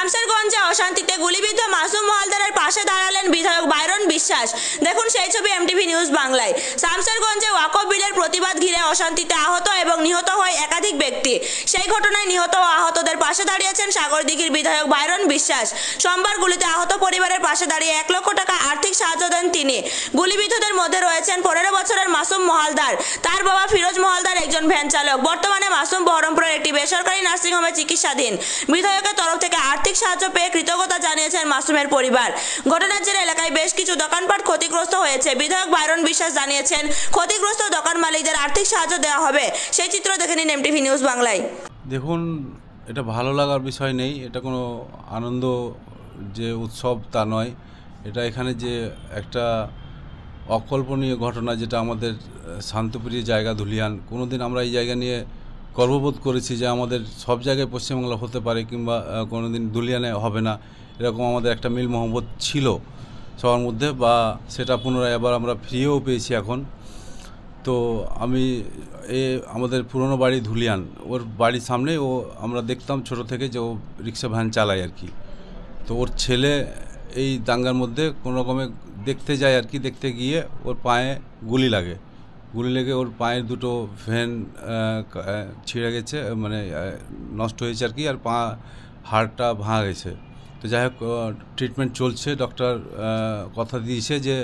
শামশেরগঞ্জে অশান্তিতে গুলিবিদ্ধ মাসুম মহালদারের পাশে দাঁড়ালেন বিধায়ক বাইরন বিশ্বাস। দেখুন সেই ছবি এমটিভি নিউজ বাংলায়। শামশেরগঞ্জে ওয়াকফ বিলের প্রতিবাদ ঘিরে অশান্তিতে আহত এবং নিহত হয় একাধিক ব্যক্তি। সেই ঘটনায় নিহত ও আহতদের পাশে দাঁড়িয়েছেন সাগরদিঘির বিধায়ক বাইরন বিশ্বাস। সোমবার গুলিতে আহত পরিবারের পাশে দাঁড়িয়ে 1 লক্ষ টাকা আর্থিক সাহায্য দেন তিনি। গুলিবিদ্ধদের মধ্যে রয়েছেন 15 বছরের মাসুম মহালদার। তার বাবা ফিরোজ মহালদার একজন ভ্যান চালক। বর্তমানে মাসুম বহরমপুরের একটি বেসরকারি নার্সিংহোমে চিকিৎসাধীন। বিধায়কের তরফ থেকে আর্থিক সাহায্য পেয়ে কৃতজ্ঞতা জানিয়েছেন মাসুমের পরিবার। ঘটনার জেরে এলাকায় বেশ কিছু দোকানপাট ক্ষতিগ্রস্ত হয়েছে। বিধায়ক বাইরন বিশ্বাস জানিয়েছেন ক্ষতিগ্রস্ত দোকান মালিকদের আর্থিক সাহায্য দেওয়া হবে। সেই চিত্র দেখে নিন এমটিভি নিউজ বাংলায়। দেখুন, এটা ভালো লাগার বিষয় নেই, এটা কোনো আনন্দ যে উৎসব তা নয়। এটা এখানে যে একটা অকল্পনীয় ঘটনা, যেটা আমাদের শান্তপ্রিয় জায়গা ধুলিয়ান, কোনোদিন আমরা এই জায়গা নিয়ে গর্ববোধ করেছি যে আমাদের সব জায়গায় পশ্চিমবাংলা হতে পারে, কিংবা কোনোদিন ধুলিয়ানে হবে না, এরকম আমাদের একটা মিল মহব্বত ছিল সবার মধ্যে, বা সেটা পুনরায় আবার আমরা ফিরিয়েও পেয়েছি এখন। তো আমি আমাদের পুরনো বাড়ি ধুলিয়ান, ওর বাড়ির সামনে আমরা দেখতাম ছোট থেকে যে ও রিক্সা ভ্যান চালায় আর কি। তো ওর ছেলে এই দাঙ্গার মধ্যে কোনো রকমে দেখতে যায় আর কি, দেখতে গিয়ে ওর পায়ে গুলি লেগে ওর পায়ের দুটো ভেন ছিঁড়ে গেছে, মানে নষ্ট হয়েছে আর কি, আর হাড়টা ভাঙা গেছে। তো যাই হোক, ট্রিটমেন্ট চলছে, ডক্টর কথা দিয়েছে যে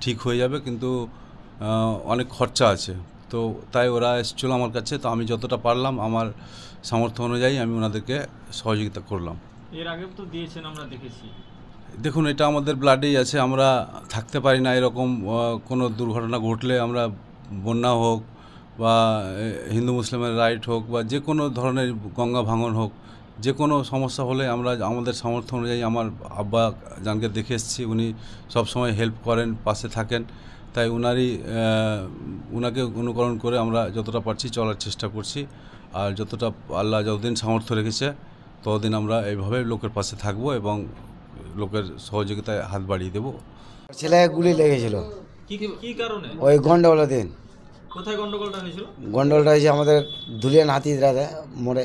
ঠিক হয়ে যাবে, কিন্তু অনেক খরচা আছে। তো তাই ওরা এসেছিলো আমার কাছে, তো আমি যতটা পারলাম আমার সামর্থ্য অনুযায়ী আমি ওনাদেরকে সহযোগিতা করলাম। এর আগেও তো দিয়েছেন, আমরা দেখেছি। দেখুন, এটা আমাদের ব্লাডেই আছে, আমরা থাকতে পারি না এরকম কোনো দুর্ঘটনা ঘটলে। আমরা বন্যা হোক বা হিন্দু মুসলিমের রাইট হোক বা যে কোনো ধরনের গঙ্গা ভাঙন হোক, যে কোনো সমস্যা হলে আমরা আমাদের সামর্থ্য অনুযায়ী, আমার আব্বা জানকে দেখে এসেছি, উনি সবসময় হেল্প করেন, পাশে থাকেন। তাই উনাকে অনুকরণ করে আমরা যতটা পারছি চলার চেষ্টা করছি। আর যতটা আল্লাহ যতদিন সামর্থ্য রেখেছে ততদিন আমরা এইভাবে লোকের পাশে থাকব এবং লোকের সহযোগিতায় হাত বাড়িয়ে দেব। ছেলে গুলি লেগেছিল। কি কারণে? ওই গন্ডগোলের দিন। কোথায় গন্ডগোলটা হয়েছিল? গন্ডগোলটা হয়েছে আমাদের ধুলিয়ান হাতিরাতে মোড়ে,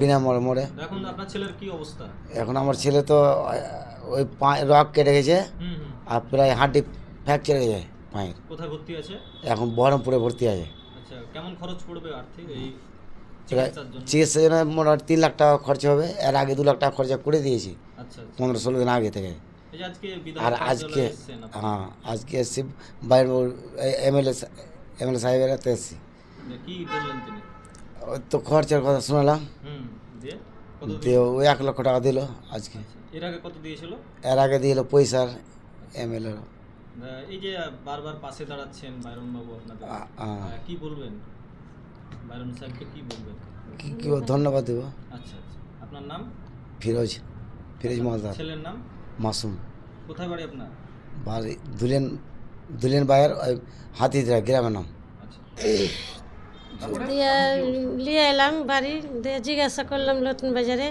বিনা মোড়ে। এখন আপনার ছেলের কি অবস্থা? এখন আমার ছেলে তো ওই রক কেটে গেছে, আর প্রায় হাঁটি ফ্র্যাকচার হয়ে যায় পায়ের। কোথায় ভর্তি আছে? এখন বহরমপুরে ভর্তি আছে। আচ্ছা, কেমন খরচ পড়বে আর্থিক এই চিকিৎসার জন্য? মোটামুটি 3 লাখ টাকা খরচা হবে। এর আগে 2 লাখ টাকা খরচা করে দিয়েছি। আচ্ছা, 15-16 দিন আগে থেকে। আর আজকে এসছি বাইরে এমএলএ সাহেবের হাতে এসছি। কি বললেন তিনি? ওই তো খরচার কথা শোনালাম, দিয়ে ওই 1 লক্ষ টাকা দিল আজকে। এর আগে কত দিয়েছিল? এর আগে দিল পয়সার এমএলএ। এই যে বারবার পাশে দাঁড়াচ্ছেন বাইরন বাবু, আপনাদের কি বলবেন? বাইরন সাহেবকে কি বলবেন? কি ধন্যবাদ দেব। আচ্ছা, আপনার নাম? ফিরোজ মহালদার। ছেলের নাম? মাসুম। কোথায় বাড়ি আপনার? বাড়ি ধুলিয়ান বাইরের হাতিরা গ্রামের নাম। দিয়ে নিয়ে এলাম বাড়ি, দিয়ে জিজ্ঞাসা করলাম নতুন বাজারে।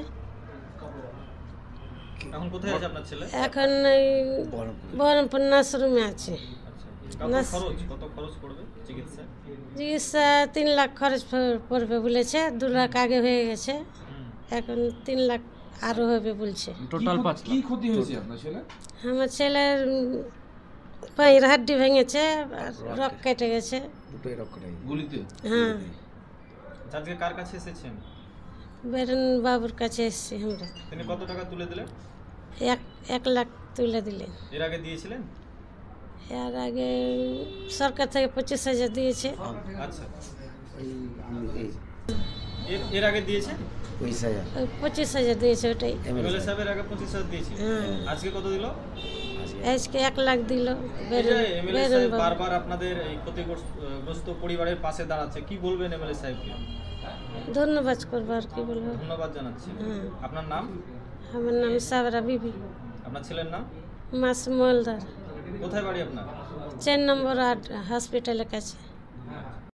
এখন কোথায় আছে আপনার ছেলে? এখন বহরমপুর নার্সিংহোমে আছে। কত খরচ পড়বে চিকিৎসা? 3 লাখ খরচ পড়বে বলেছে। 2 লাখ আগে হয়ে গেছে, এখন 3 লাখ আরো হবে বলছে। টোটাল 5 লাখ। কি ক্ষতি হয়েছে আপনার ছেলে? আমার ছেলের পায়ের হাড্ডি ভেঙেছে, আর রক কেটে গেছে। দুটোই রক কেটে গেছে গুলিতে? হ্যাঁ। আজকে কার কাছে এসেছেন? বাইরন বাবুর কাছে এসেছি আমরা। তিনি কত টাকা তুলে দিলেন? 1 লাখ তুলে দিলেন। এর আগে দিয়েছিলেন? এর আগে সরকার থেকে 25,000 দিয়েছে। আচ্ছা, এর আগে দিয়েছেন 25,000 দিয়েছে, ওটাই। এমএলএ সাহেবের আগে 25,000 দিয়েছে। আজকে কত দিল? আজকে 1 লাখ দিল। এমএলএ সাহেব বারবার আপনাদের এই ক্ষতিগ্রস্ত পরিবারের পাশে দাঁড়াচ্ছে, কি বলবেন এমএলএ সাহেবকে? ধন্যবাদ করবো, আর কি বলবো। ধন্যবাদ জানাচ্ছি। আপনার নাম? আমার নাম সাবরা বিবি। আপনার ছেলের নাম? মাসুম মহালদার। কোথায় বাড়ি আপনার? 4 নম্বর 8 হসপিটালের কাছে।